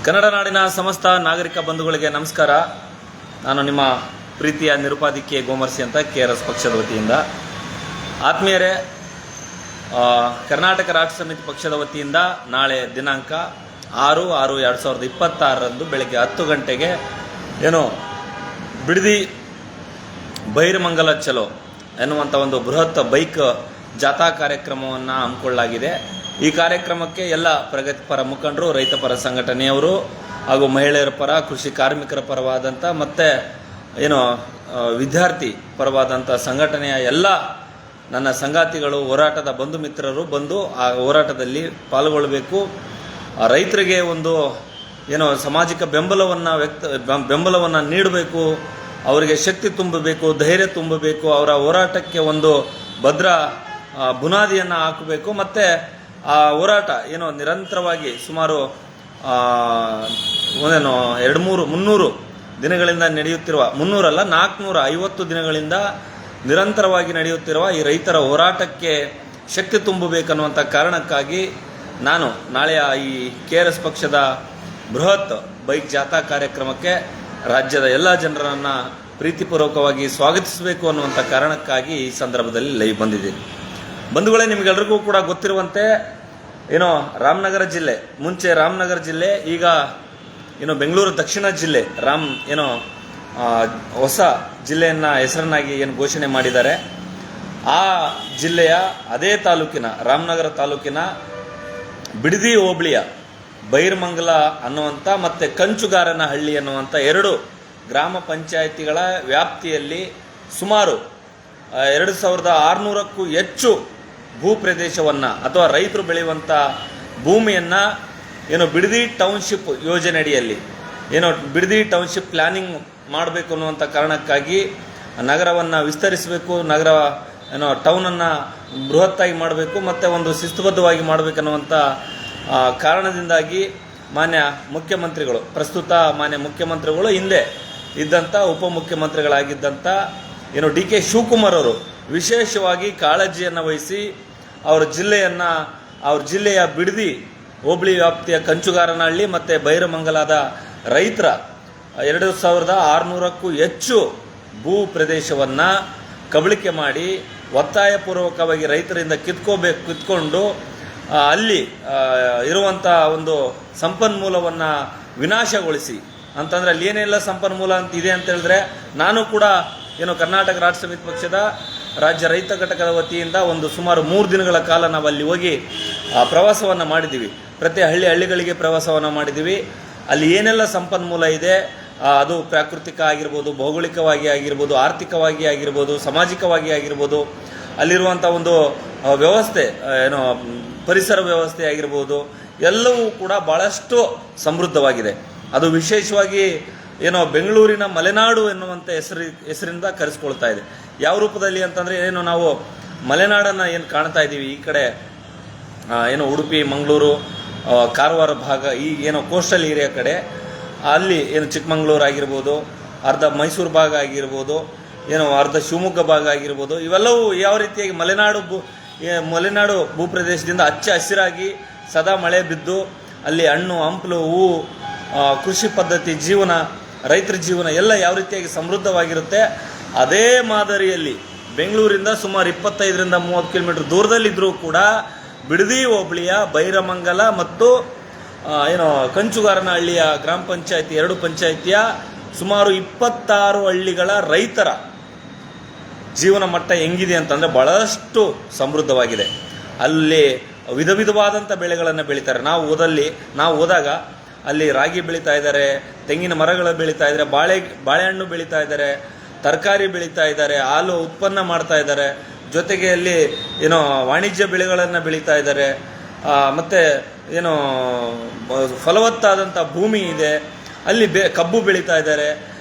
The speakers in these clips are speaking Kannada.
ಕನ್ನಡ ನಾಡಿನ ಸಮಸ್ತ ನಾಗರಿಕ ಬಂಧುಗಳಿಗೆ ನಮಸ್ಕಾರ. ನಾನು ನಿಮ್ಮ ಪ್ರೀತಿಯ ನಿರುಪಾಧಿಕೆ ಗೋಮರ್ಸಿ ಅಂತ KRS ಪಕ್ಷದ ವತಿಯಿಂದ. ಆತ್ಮೀಯರೇ, ಕರ್ನಾಟಕ ರಾಷ್ಟ್ರ ಸಮಿತಿ ಪಕ್ಷದ ವತಿಯಿಂದ ನಾಳೆ ದಿನಾಂಕ 6/6/2026 ಬೆಳಗ್ಗೆ 10 ಗಂಟೆಗೆ ಬಿಡದಿ ಬೈರಮಂಗಲ ಚಲೋ ಎನ್ನುವಂಥ ಒಂದು ಬೃಹತ್ ಬೈಕ್ ಜಾಥಾ ಕಾರ್ಯಕ್ರಮವನ್ನು ಹಮ್ಮಿಕೊಳ್ಳಲಾಗಿದೆ. ಈ ಕಾರ್ಯಕ್ರಮಕ್ಕೆ ಎಲ್ಲ ಪ್ರಗತಿಪರ ಮುಖಂಡರು, ರೈತಪರ ಸಂಘಟನೆಯವರು ಹಾಗೂ ಮಹಿಳೆಯರ ಪರ, ಕೃಷಿ ಕಾರ್ಮಿಕರ ಪರವಾದಂಥ ಮತ್ತು ವಿದ್ಯಾರ್ಥಿ ಪರವಾದಂಥ ಸಂಘಟನೆಯ ಎಲ್ಲ ನನ್ನ ಸಂಗಾತಿಗಳು, ಹೋರಾಟದ ಬಂಧು ಮಿತ್ರರು ಬಂದು ಆ ಹೋರಾಟದಲ್ಲಿ ಪಾಲ್ಗೊಳ್ಳಬೇಕು. ರೈತರಿಗೆ ಒಂದು ಸಾಮಾಜಿಕ ಬೆಂಬಲವನ್ನು ನೀಡಬೇಕು, ಅವರಿಗೆ ಶಕ್ತಿ ತುಂಬಬೇಕು, ಧೈರ್ಯ ತುಂಬಬೇಕು, ಅವರ ಹೋರಾಟಕ್ಕೆ ಒಂದು ಭದ್ರ ಬುನಾದಿಯನ್ನು ಹಾಕಬೇಕು. ಮತ್ತು ಆ ಹೋರಾಟ ನಿರಂತರವಾಗಿ ಸುಮಾರು 300 ದಿನಗಳಿಂದ ನಡೆಯುತ್ತಿರುವ, 450 ದಿನಗಳಿಂದ ನಿರಂತರವಾಗಿ ನಡೆಯುತ್ತಿರುವ ಈ ರೈತರ ಹೋರಾಟಕ್ಕೆ ಶಕ್ತಿ ತುಂಬಬೇಕನ್ನುವಂಥ ಕಾರಣಕ್ಕಾಗಿ ನಾನು ನಾಳೆಯ ಈ KRS ಪಕ್ಷದ ಬೃಹತ್ ಬೈಕ್ ಜಾಥಾ ಕಾರ್ಯಕ್ರಮಕ್ಕೆ ರಾಜ್ಯದ ಎಲ್ಲ ಜನರನ್ನು ಪ್ರೀತಿಪೂರ್ವಕವಾಗಿ ಸ್ವಾಗತಿಸಬೇಕು ಅನ್ನುವಂಥ ಕಾರಣಕ್ಕಾಗಿ ಈ ಸಂದರ್ಭದಲ್ಲಿ ಲೈವ್ ಬಂದಿದ್ದೀನಿ. ಬಂಧುಗಳೇ, ನಿಮಗೆಲ್ಲರಿಗೂ ಕೂಡ ಗೊತ್ತಿರುವಂತೆ ರಾಮನಗರ ಜಿಲ್ಲೆ, ಮುಂಚೆ ರಾಮನಗರ ಜಿಲ್ಲೆ, ಈಗ ಬೆಂಗಳೂರು ದಕ್ಷಿಣ ಜಿಲ್ಲೆ ಹೊಸ ಜಿಲ್ಲೆಯನ್ನು ಹೆಸರನ್ನಾಗಿ ಘೋಷಣೆ ಮಾಡಿದ್ದಾರೆ. ಆ ಜಿಲ್ಲೆಯ ಅದೇ ತಾಲೂಕಿನ, ರಾಮನಗರ ತಾಲೂಕಿನ ಬಿಡದಿ ಹೋಬಳಿಯ ಬೈರಮಂಗಲ ಅನ್ನುವಂಥ ಮತ್ತು ಕಂಚುಗಾರನಹಳ್ಳಿ ಅನ್ನುವಂಥ 2 ಗ್ರಾಮ ಪಂಚಾಯಿತಿಗಳ ವ್ಯಾಪ್ತಿಯಲ್ಲಿ ಸುಮಾರು 2600ಕ್ಕೂ ಹೆಚ್ಚು ಭೂ ಪ್ರದೇಶವನ್ನು ಅಥವಾ ರೈತರು ಬೆಳೆಯುವಂಥ ಭೂಮಿಯನ್ನು ಬಿಡದಿ ಟೌನ್ಶಿಪ್ ಯೋಜನೆಯಡಿಯಲ್ಲಿ ಬಿಡದಿ ಟೌನ್ಶಿಪ್ ಪ್ಲಾನಿಂಗ್ ಮಾಡಬೇಕು ಅನ್ನುವಂಥ ಕಾರಣಕ್ಕಾಗಿ ನಗರವನ್ನು ವಿಸ್ತರಿಸಬೇಕು, ನಗರ ಟೌನನ್ನು ಬೃಹತ್ತಾಗಿ ಮಾಡಬೇಕು ಮತ್ತು ಒಂದು ಶಿಸ್ತುಬದ್ಧವಾಗಿ ಮಾಡಬೇಕನ್ನುವಂಥ ಕಾರಣದಿಂದಾಗಿ ಮಾನ್ಯ ಮುಖ್ಯಮಂತ್ರಿಗಳು, ಪ್ರಸ್ತುತ ಮಾನ್ಯ ಮುಖ್ಯಮಂತ್ರಿಗಳು, ಹಿಂದೆ ಇದ್ದಂಥ ಉಪಮುಖ್ಯಮಂತ್ರಿಗಳಾಗಿದ್ದಂಥ DK ಶಿವಕುಮಾರ್ ಅವರು ವಿಶೇಷವಾಗಿ ಕಾಳಜಿಯನ್ನು ವಹಿಸಿ ಅವ್ರ ಜಿಲ್ಲೆಯ ಬಿಡದಿ ಹೋಬಳಿ ವ್ಯಾಪ್ತಿಯ ಕಂಚುಗಾರನಹಳ್ಳಿ ಮತ್ತು ಬೈರಮಂಗಲದ ರೈತರ 2600ಕ್ಕೂ ಹೆಚ್ಚು ಭೂ ಪ್ರದೇಶವನ್ನು ಕಬಳಿಕೆ ಮಾಡಿ ಒತ್ತಾಯಪೂರ್ವಕವಾಗಿ ರೈತರಿಂದ ಕಿತ್ಕೊಂಡು ಅಲ್ಲಿ ಇರುವಂಥ ಒಂದು ಸಂಪನ್ಮೂಲವನ್ನು ವಿನಾಶಗೊಳಿಸಿ, ಅಂತಂದರೆ ಅಲ್ಲಿ ಏನೆಲ್ಲ ಸಂಪನ್ಮೂಲ ಅಂತ ಇದೆ ಅಂತ ಹೇಳಿದ್ರೆ, ನಾನು ಕೂಡ ಕರ್ನಾಟಕ ರಾಷ್ಟ್ರ ಸಮಿತಿ ಪಕ್ಷದ ರಾಜ್ಯ ರೈತ ಘಟಕದ ವತಿಯಿಂದ ಸುಮಾರು 3 ದಿನಗಳ ಕಾಲ ನಾವು ಅಲ್ಲಿ ಹೋಗಿ ಪ್ರವಾಸವನ್ನು ಮಾಡಿದ್ದೀವಿ. ಪ್ರತಿ ಹಳ್ಳಿಗಳಿಗೆ ಪ್ರವಾಸವನ್ನು ಮಾಡಿದ್ದೀವಿ. ಅಲ್ಲಿ ಏನೆಲ್ಲ ಸಂಪನ್ಮೂಲ ಇದೆ, ಅದು ಪ್ರಾಕೃತಿಕ ಆಗಿರ್ಬೋದು, ಭೌಗೋಳಿಕವಾಗಿ ಆಗಿರ್ಬೋದು, ಆರ್ಥಿಕವಾಗಿ ಆಗಿರ್ಬೋದು, ಸಾಮಾಜಿಕವಾಗಿ ಆಗಿರ್ಬೋದು, ಅಲ್ಲಿರುವಂಥ ಒಂದು ವ್ಯವಸ್ಥೆ ಪರಿಸರ ವ್ಯವಸ್ಥೆ ಆಗಿರ್ಬೋದು, ಎಲ್ಲವೂ ಕೂಡ ಭಾಳಷ್ಟು ಸಮೃದ್ಧವಾಗಿದೆ. ಅದು ವಿಶೇಷವಾಗಿ ಬೆಂಗಳೂರಿನ ಮಲೆನಾಡು ಎನ್ನುವಂಥ ಹೆಸರಿಂದ ಕರೆಸ್ಕೊಳ್ತಾ ಇದೆ. ಯಾವ ರೂಪದಲ್ಲಿ ಅಂತಂದರೆ ನಾವು ಮಲೆನಾಡನ್ನು ಕಾಣ್ತಾ ಇದ್ದೀವಿ. ಈ ಕಡೆ ಉಡುಪಿ, ಮಂಗಳೂರು, ಕಾರವಾರ ಭಾಗ, ಈ ಕೋಸ್ಟಲ್ ಏರಿಯಾ ಕಡೆ, ಅಲ್ಲಿ ಚಿಕ್ಕಮಂಗ್ಳೂರು ಆಗಿರ್ಬೋದು, ಅರ್ಧ ಮೈಸೂರು ಭಾಗ ಆಗಿರ್ಬೋದು, ಅರ್ಧ ಶಿವಮೊಗ್ಗ ಭಾಗ ಆಗಿರ್ಬೋದು, ಇವೆಲ್ಲವೂ ಯಾವ ರೀತಿಯಾಗಿ ಮಲೆನಾಡು ಭೂಪ್ರದೇಶದಿಂದ ಹಚ್ಚ ಹಸಿರಾಗಿ ಸದಾ ಮಳೆ ಬಿದ್ದು ಅಲ್ಲಿ ಹಣ್ಣು ಹಂಪಲು, ಹೂವು, ಕೃಷಿ ಪದ್ಧತಿ ಜೀವನ, ರೈತರ ಜೀವನ ಎಲ್ಲ ಯಾವ ರೀತಿಯಾಗಿ ಸಮೃದ್ಧವಾಗಿರುತ್ತೆ, ಅದೇ ಮಾದರಿಯಲ್ಲಿ ಬೆಂಗಳೂರಿಂದ ಸುಮಾರು 25ರಿಂದ 30 ಕಿಲೋಮೀಟರ್ ದೂರದಲ್ಲಿದ್ದರೂ ಕೂಡ ಬಿಡದಿ ಹೋಬಳಿಯ ಬೈರಮಂಗಲ ಮತ್ತು ಕಂಚುಗಾರನಹಳ್ಳಿಯ ಗ್ರಾಮ ಪಂಚಾಯತಿ 2 ಪಂಚಾಯಿತಿಯ ಸುಮಾರು 26 ಹಳ್ಳಿಗಳ ರೈತರ ಜೀವನ ಮಟ್ಟ ಹೆಂಗಿದೆ ಅಂತಂದರೆ ಬಹಳಷ್ಟು ಸಮೃದ್ಧವಾಗಿದೆ. ಅಲ್ಲಿ ವಿಧವಾದಂಥ ಬೆಳೆಗಳನ್ನು ಬೆಳೀತಾರೆ. ನಾವು ಹೋದಾಗ ಅಲ್ಲಿ ರಾಗಿ ಬೆಳೀತಾ ಇದ್ದಾರೆ, ತೆಂಗಿನ ಮರಗಳು ಬೆಳೀತಾ ಇದ್ದಾರೆ, ಬಾಳೆಹಣ್ಣು ಬೆಳೀತಾ ಇದ್ದಾರೆ, ತರಕಾರಿ ಬೆಳೀತಾ ಇದ್ದಾರೆ, ಹಾಲು ಉತ್ಪನ್ನ ಮಾಡ್ತಾ ಇದ್ದಾರೆ, ಜೊತೆಗೆ ಅಲ್ಲಿ ವಾಣಿಜ್ಯ ಬೆಳೆಗಳನ್ನು ಬೆಳೀತಾ ಇದ್ದಾರೆ, ಮತ್ತು ಫಲವತ್ತಾದಂಥ ಭೂಮಿ ಇದೆ, ಅಲ್ಲಿ ಕಬ್ಬು ಬೆಳೀತಾ ಇದ್ದಾರೆ.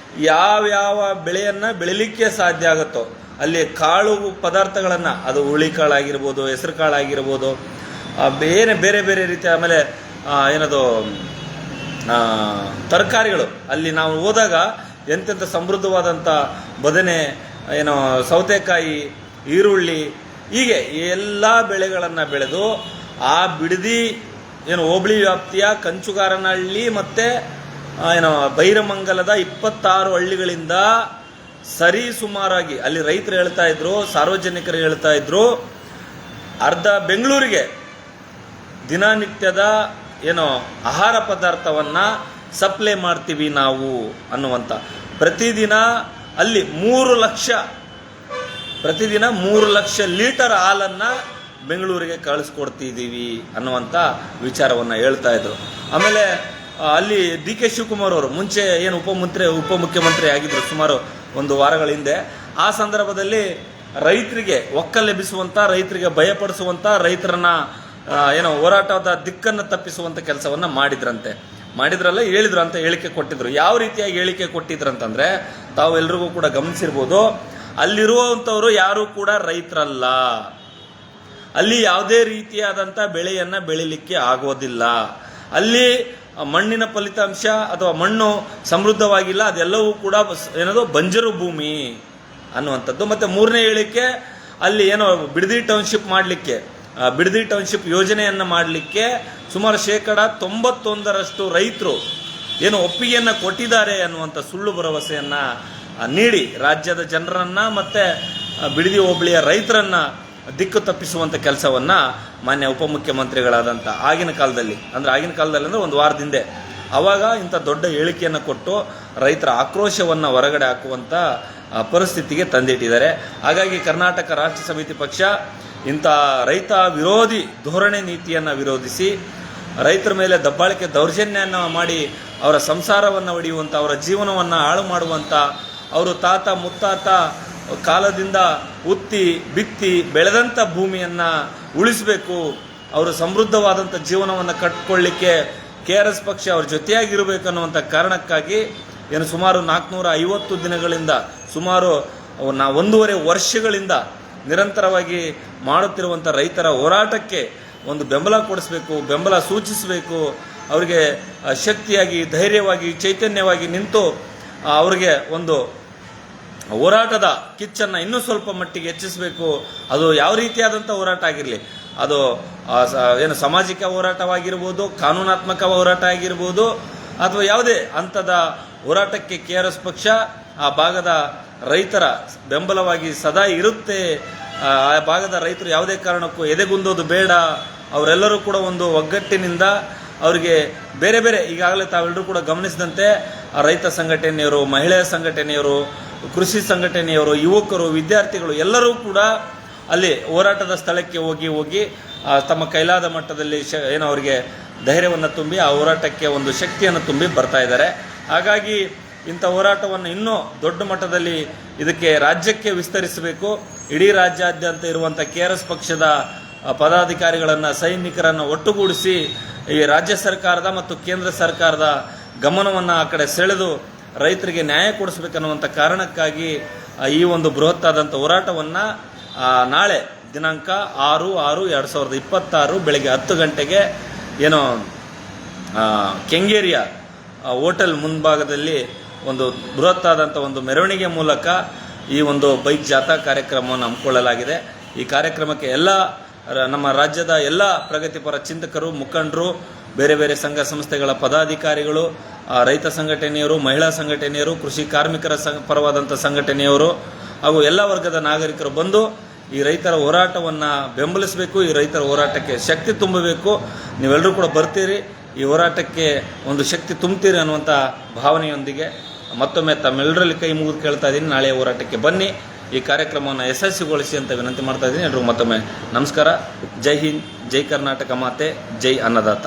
ಯಾವ್ಯಾವ ಬೆಳೆಯನ್ನು ಬೆಳಿಲಿಕ್ಕೆ ಸಾಧ್ಯ ಆಗುತ್ತೋ ಅಲ್ಲಿ ಕಾಳು ಪದಾರ್ಥಗಳನ್ನು, ಅದು ಹುಳಿಕಾಳಾಗಿರ್ಬೋದು, ಹೆಸರು ಕಾಳಾಗಿರ್ಬೋದು, ಬೇರೆ ಬೇರೆ ರೀತಿಯ, ಆಮೇಲೆ ತರಕಾರಿಗಳು ಅಲ್ಲಿ ನಾವು ಹೋದಾಗ ಎಂತೆಂಥ ಸಮೃದ್ಧವಾದಂಥ ಬದನೆ, ಸೌತೆಕಾಯಿ, ಈರುಳ್ಳಿ, ಹೀಗೆ ಎಲ್ಲ ಬೆಳೆಗಳನ್ನು ಬೆಳೆದು ಆ ಬಿಡದಿ ಏನು ಹೋಬಳಿ ವ್ಯಾಪ್ತಿಯ ಕಂಚುಗಾರನಹಳ್ಳಿ ಮತ್ತು ಏನು ಬೈರಮಂಗಲದ 26 ಹಳ್ಳಿಗಳಿಂದ ಸರಿ ಸುಮಾರಾಗಿ ಅಲ್ಲಿ ರೈತರು ಹೇಳ್ತಾ ಇದ್ರು, ಸಾರ್ವಜನಿಕರು ಹೇಳ್ತಾ ಇದ್ರು, ಅರ್ಧ ಬೆಂಗಳೂರಿಗೆ ದಿನನಿತ್ಯದ ಏನು ಆಹಾರ ಪದಾರ್ಥವನ್ನು ಸಪ್ಲೈ ಮಾಡ್ತೀವಿ ನಾವು ಅನ್ನುವಂಥ. ಪ್ರತಿದಿನ ಅಲ್ಲಿ 3 ಲಕ್ಷ ಲೀಟರ್ ಹಾಲನ್ನು ಬೆಂಗಳೂರಿಗೆ ಕಳಿಸ್ಕೊಡ್ತಿದ್ದೀವಿ ಅನ್ನುವಂಥ ವಿಚಾರವನ್ನು ಹೇಳ್ತಾ ಇದ್ರು. ಆಮೇಲೆ ಅಲ್ಲಿ ಡಿ ಕೆ ಶಿವಕುಮಾರ್ ಅವರು ಮುಂಚೆ ಏನು ಉಪಮುಖ್ಯಮಂತ್ರಿ ಆಗಿದ್ದರು ಸುಮಾರು ಒಂದು ವಾರಗಳ ಹಿಂದೆ. ಆ ಸಂದರ್ಭದಲ್ಲಿ ರೈತರಿಗೆ ಒಕ್ಕಲೆಬ್ಬಿಸುವಂಥ, ರೈತರಿಗೆ ಭಯಪಡಿಸುವಂಥ, ರೈತರನ್ನ ಏನೋ ಹೋರಾಟದ ದಿಕ್ಕನ್ನು ತಪ್ಪಿಸುವಂಥ ಕೆಲಸವನ್ನು ಮಾಡಿದ್ರಲ್ಲ ಹೇಳಿದ್ರು ಅಂತ ಹೇಳಿಕೆ ಕೊಟ್ಟಿದ್ರು. ಯಾವ ರೀತಿಯಾಗಿ ಹೇಳಿಕೆ ಕೊಟ್ಟಿದ್ರಂತಂದರೆ, ತಾವು ಎಲ್ರಿಗೂ ಕೂಡ ಗಮನಿಸಿರ್ಬೋದು, ಅಲ್ಲಿರುವಂಥವರು ಯಾರೂ ಕೂಡ ರೈತರಲ್ಲ, ಅಲ್ಲಿ ಯಾವುದೇ ರೀತಿಯಾದಂಥ ಬೆಳೆಯನ್ನು ಬೆಳಿಲಿಕ್ಕೆ ಆಗೋದಿಲ್ಲ, ಅಲ್ಲಿ ಮಣ್ಣಿನ ಫಲಿತಾಂಶ ಅಥವಾ ಮಣ್ಣು ಸಮೃದ್ಧವಾಗಿಲ್ಲ, ಅದೆಲ್ಲವೂ ಕೂಡ ಏನದು ಬಂಜರು ಭೂಮಿ ಅನ್ನುವಂಥದ್ದು. ಮತ್ತು ಮೂರನೇ ಹೇಳಿಕೆ, ಅಲ್ಲಿ ಏನೋ ಬಿಡದಿ ಟೌನ್ಶಿಪ್ ಯೋಜನೆಯನ್ನು ಮಾಡಲಿಕ್ಕೆ ಸುಮಾರು 91% ರೈತರು ಏನು ಒಪ್ಪಿಗೆಯನ್ನು ಕೊಟ್ಟಿದ್ದಾರೆ ಅನ್ನುವಂಥ ಸುಳ್ಳು ಭರವಸೆಯನ್ನು ನೀಡಿ ರಾಜ್ಯದ ಜನರನ್ನು ಮತ್ತು ಬಿಡದಿ ಹೋಬಳಿಯ ರೈತರನ್ನು ದಿಕ್ಕು ತಪ್ಪಿಸುವಂಥ ಕೆಲಸವನ್ನು ಮಾನ್ಯ ಉಪಮುಖ್ಯಮಂತ್ರಿಗಳಾದಂಥ ಆಗಿನ ಕಾಲದಲ್ಲಿ ಅಂದರೆ ಒಂದು ವಾರದ ಹಿಂದೆ ಆವಾಗ ಇಂಥ ದೊಡ್ಡ ಹೇಳಿಕೆಯನ್ನು ಕೊಟ್ಟು ರೈತರ ಆಕ್ರೋಶವನ್ನು ಹೊರಗಡೆ ಹಾಕುವಂಥ ಪರಿಸ್ಥಿತಿಗೆ ತಂದಿಟ್ಟಿದ್ದಾರೆ. ಹಾಗಾಗಿ ಕರ್ನಾಟಕ ರಾಷ್ಟ್ರ ಸಮಿತಿ ಪಕ್ಷ ಇಂಥ ರೈತ ವಿರೋಧಿ ಧೋರಣೆ ನೀತಿಯನ್ನು ವಿರೋಧಿಸಿ, ರೈತರ ಮೇಲೆ ದಬ್ಬಾಳಿಕೆ ದೌರ್ಜನ್ಯವನ್ನು ಮಾಡಿ ಅವರ ಸಂಸಾರವನ್ನು ಒಡೆಯುವಂಥ, ಅವರ ಜೀವನವನ್ನು ಹಾಳು ಮಾಡುವಂಥ, ಅವರು ತಾತ ಮುತ್ತಾತ ಕಾಲದಿಂದ ಉತ್ತಿ ಬಿತ್ತಿ ಬೆಳೆದಂಥ ಭೂಮಿಯನ್ನು ಉಳಿಸಬೇಕು, ಅವರು ಸಮೃದ್ಧವಾದಂಥ ಜೀವನವನ್ನು ಕಟ್ಕೊಳ್ಳಿಕ್ಕೆ KRS ಪಕ್ಷ ಅವ್ರ ಜೊತೆಯಾಗಿರಬೇಕು ಅನ್ನುವಂಥ ಕಾರಣಕ್ಕಾಗಿ ಏನು ಸುಮಾರು 450 ದಿನಗಳಿಂದ ಸುಮಾರು 1.5 ವರ್ಷಗಳಿಂದ ನಿರಂತರವಾಗಿ ಮಾಡುತ್ತಿರುವಂಥ ರೈತರ ಹೋರಾಟಕ್ಕೆ ಒಂದು ಬೆಂಬಲ ಕೊಡಿಸಬೇಕು, ಬೆಂಬಲ ಸೂಚಿಸಬೇಕು, ಅವರಿಗೆ ಶಕ್ತಿಯಾಗಿ, ಧೈರ್ಯವಾಗಿ, ಚೈತನ್ಯವಾಗಿ ನಿಂತು ಅವರಿಗೆ ಒಂದು ಹೋರಾಟದ ಕಿಚ್ಚನ್ನು ಇನ್ನೂ ಸ್ವಲ್ಪ ಮಟ್ಟಿಗೆ ಹೆಚ್ಚಿಸಬೇಕು. ಅದು ಯಾವ ರೀತಿಯಾದಂಥ ಹೋರಾಟ ಆಗಿರಲಿ, ಅದು ಏನು ಸಾಮಾಜಿಕ ಹೋರಾಟವಾಗಿರ್ಬೋದು, ಕಾನೂನಾತ್ಮಕ ಹೋರಾಟ ಆಗಿರ್ಬೋದು, ಅಥವಾ ಯಾವುದೇ ಹಂತದ ಹೋರಾಟಕ್ಕೆ KRS ಪಕ್ಷ ಆ ಭಾಗದ ರೈತರ ಬೆಂಬಲವಾಗಿ ಸದಾ ಇರುತ್ತೆ. ಆ ಭಾಗದ ರೈತರು ಯಾವುದೇ ಕಾರಣಕ್ಕೂ ಎದೆಗುಂದೋದು ಬೇಡ, ಅವರೆಲ್ಲರೂ ಕೂಡ ಒಂದು ಒಗ್ಗಟ್ಟಿನಿಂದ ಅವರಿಗೆ ಬೇರೆ ಬೇರೆ ಈಗಾಗಲೇ ತಾವೆಲ್ಲರೂ ಕೂಡ ಗಮನಿಸಿದಂತೆ ರೈತ ಸಂಘಟನೆಯವರು, ಮಹಿಳೆಯ ಸಂಘಟನೆಯವರು, ಕೃಷಿ ಸಂಘಟನೆಯವರು, ಯುವಕರು, ವಿದ್ಯಾರ್ಥಿಗಳು ಎಲ್ಲರೂ ಕೂಡ ಅಲ್ಲಿ ಹೋರಾಟದ ಸ್ಥಳಕ್ಕೆ ಹೋಗಿ ತಮ್ಮ ಕೈಲಾದ ಮಟ್ಟದಲ್ಲಿ ಏನೋ ಅವರಿಗೆ ಧೈರ್ಯವನ್ನು ತುಂಬಿ ಆ ಹೋರಾಟಕ್ಕೆ ಒಂದು ಶಕ್ತಿಯನ್ನು ತುಂಬಿ ಬರ್ತಾ ಇದ್ದಾರೆ. ಹಾಗಾಗಿ ಇಂಥ ಹೋರಾಟವನ್ನು ಇನ್ನೂ ದೊಡ್ಡ ಮಟ್ಟದಲ್ಲಿ ಇದಕ್ಕೆ ರಾಜ್ಯಕ್ಕೆ ವಿಸ್ತರಿಸಬೇಕು. ಇಡೀ ರಾಜ್ಯಾದ್ಯಂತ ಇರುವಂಥ KRS ಪಕ್ಷದ ಪದಾಧಿಕಾರಿಗಳನ್ನು, ಸೈನಿಕರನ್ನು ಒಟ್ಟುಗೂಡಿಸಿ ಈ ರಾಜ್ಯ ಸರ್ಕಾರದ ಮತ್ತು ಕೇಂದ್ರ ಸರ್ಕಾರದ ಗಮನವನ್ನು ಆ ಕಡೆ ಸೆಳೆದು ರೈತರಿಗೆ ನ್ಯಾಯ ಕೊಡಿಸಬೇಕನ್ನುವಂಥ ಕಾರಣಕ್ಕಾಗಿ ಈ ಒಂದು ಬೃಹತ್ತಾದಂಥ ಹೋರಾಟವನ್ನು ನಾಳೆ ದಿನಾಂಕ 6/6/2026 ಬೆಳಗ್ಗೆ 10 ಗಂಟೆಗೆ ಏನೋ ಕೆಂಗೇರಿಯ ಹೋಟೆಲ್ ಮುಂಭಾಗದಲ್ಲಿ ಒಂದು ಬೃಹತ್ತಾದಂಥ ಒಂದು ಮೆರವಣಿಗೆ ಮೂಲಕ ಈ ಒಂದು ಬೈಕ್ ಜಾಥಾ ಕಾರ್ಯಕ್ರಮವನ್ನು ಹಮ್ಮಿಕೊಳ್ಳಲಾಗಿದೆ. ಈ ಕಾರ್ಯಕ್ರಮಕ್ಕೆ ನಮ್ಮ ರಾಜ್ಯದ ಎಲ್ಲ ಪ್ರಗತಿಪರ ಚಿಂತಕರು, ಮುಖಂಡರು, ಬೇರೆ ಬೇರೆ ಸಂಘ ಸಂಸ್ಥೆಗಳ ಪದಾಧಿಕಾರಿಗಳು, ರೈತ ಸಂಘಟನೆಯವರು, ಮಹಿಳಾ ಸಂಘಟನೆಯರು, ಕೃಷಿ ಕಾರ್ಮಿಕರ ಪರವಾದಂಥ ಸಂಘಟನೆಯವರು ಹಾಗೂ ಎಲ್ಲ ವರ್ಗದ ನಾಗರಿಕರು ಬಂದು ಈ ರೈತರ ಹೋರಾಟವನ್ನು ಬೆಂಬಲಿಸಬೇಕು, ಈ ರೈತರ ಹೋರಾಟಕ್ಕೆ ಶಕ್ತಿ ತುಂಬಬೇಕು. ನೀವೆಲ್ಲರೂ ಕೂಡ ಬರ್ತೀರಿ, ಈ ಹೋರಾಟಕ್ಕೆ ಒಂದು ಶಕ್ತಿ ತುಂಬ್ತೀರಿ ಅನ್ನುವಂಥ ಭಾವನೆಯೊಂದಿಗೆ ಮತ್ತೊಮ್ಮೆ ತಮ್ಮೆಲ್ಲರಲ್ಲಿ ಕೈ ಮುಗಿದು ಕೇಳ್ತಾ ಇದ್ದೀನಿ, ನಾಳೆ ಹೋರಾಟಕ್ಕೆ ಬನ್ನಿ, ಈ ಕಾರ್ಯಕ್ರಮವನ್ನು ಯಶಸ್ವಿಗೊಳಿಸಿ ಅಂತ ವಿನಂತಿ ಮಾಡ್ತಾ ಇದ್ದೀನಿ. ಎಲ್ರಿಗೂ ಮತ್ತೊಮ್ಮೆ ನಮಸ್ಕಾರ. ಜೈ ಹಿಂದ್, ಜೈ ಕರ್ನಾಟಕ ಮಾತೆ, ಜೈ ಅನ್ನದಾತ.